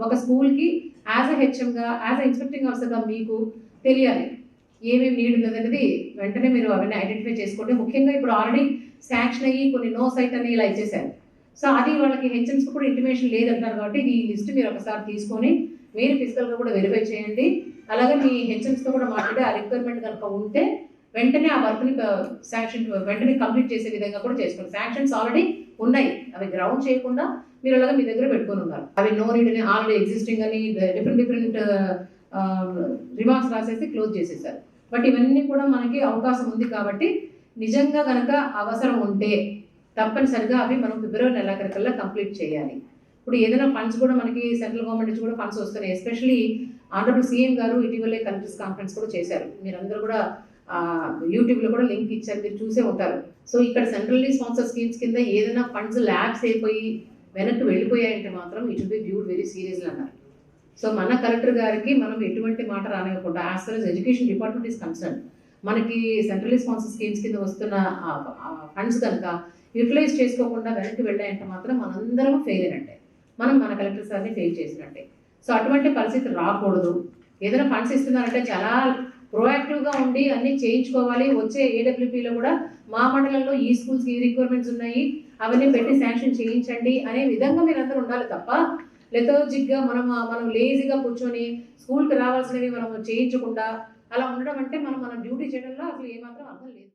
ఒక స్కూల్కి as a హెచ్ఎంగా యాజ్ అ ఇన్స్పెక్టింగ్ ఆఫీసర్గా మీకు తెలియాలి ఏమేమి నీడ్ ఉన్నది అనేది వెంటనే మీరు అవన్నీ ఐడెంటిఫై చేసుకోండి. ముఖ్యంగా ఇప్పుడు ఆల్రెడీ శాంక్షన్ అయ్యి కొన్ని నో సైట్ అని ఇలా ఇచ్చేసారు. సో అది వాళ్ళకి హెచ్ఎంస్ కూడా ఇంటిమేషన్ లేదంటారు కాబట్టి ఈ లిస్ట్ మీరు ఒకసారి తీసుకొని మీరు ఫిజికల్గా కూడా వెరిఫై చేయండి. అలాగే మీ హెచ్ఎంస్తో కూడా మాట్లాడి ఆ రిక్వైర్మెంట్ కనుక ఉంటే వెంటనే ఆ వర్క్ని శాంక్షన్ వెంటనే కంప్లీట్ చేసే విధంగా కూడా చేసుకోండి. శాంక్షన్స్ ఆల్రెడీ ఉన్నాయి, అవి గ్రౌండ్ చేయకుండా మీరు అలాగే మీ దగ్గర పెట్టుకొని ఉన్నారు. అవి నో నీడ్ అని ఆల్రెడీ ఎగ్జిస్టింగ్ అని డిఫరెంట్ రిమార్క్స్ రాసేసి క్లోజ్ చేసేసారు. బట్ ఇవన్నీ కూడా మనకి అవకాశం ఉంది కాబట్టి నిజంగా కనుక అవసరం ఉంటే తప్పనిసరిగా అవి మనం ఫిబ్రవరి నెలాఖరికల్లా కంప్లీట్ చేయాలి. ఇప్పుడు ఏదైనా ఫండ్స్ కూడా మనకి సెంట్రల్ గవర్నమెంట్ నుంచి కూడా ఫండ్స్ వస్తున్నాయి. ఎస్పెషలీ ఆనరబుల్ సీఎం గారు ఇటీవలే కలెక్టర్స్ కాన్ఫరెన్స్ కూడా చేశారు. మీరందరూ కూడా యూట్యూబ్లో కూడా లింక్ ఇచ్చారు, మీరు చూసే ఉంటారు. సో ఇక్కడ సెంట్రల్లీ స్పాన్సర్ స్కీమ్స్ కింద ఏదైనా ఫండ్స్ ల్యాబ్స్ అయిపోయి వెనక్కి వెళ్ళిపోయాయంటే మాత్రం it will be viewed very seriously అన్నారు. సో మన కలెక్టర్ గారికి మనం ఎటువంటి మాట రానివ్వకుండా as for as education department is concern మనకి సెంట్రల్లీ స్పాన్సర్ స్కీమ్స్ కింద వస్తున్న ఫండ్స్ కనుక యూటిలైజ్ చేసుకోకుండా వెనక్కి వెళ్ళాయంటే మాత్రం మనందరం ఫెయిల్ అయినట్టే, మనం మన కలెక్టర్ సార్ని ఫెయిల్ చేసినట్టే. సో అటువంటి పరిస్థితి రాకూడదు. ఏదైనా ఫండ్స్ ఇస్తున్నారంటే చాలా ప్రోయాక్టివ్గా ఉండి అన్నీ చేయించుకోవాలి. వచ్చే ఏడబ్ల్యూపీలో కూడా మా మండలంలో ఈ స్కూల్స్కి ఈ రిక్వైర్మెంట్స్ ఉన్నాయి, అవన్నీ పెట్టి శాంక్షన్ చేయించండి అనే విధంగా మీరు అందరూ ఉండాలి తప్ప లెథర్జిక్గా మనం లేజీగా కూర్చొని స్కూల్కి రావాల్సినవి మనం చేయించకుండా అలా ఉండడం అంటే మనం డ్యూటీ చేయడంలో అసలు ఏమాత్రం అర్థం లేదు.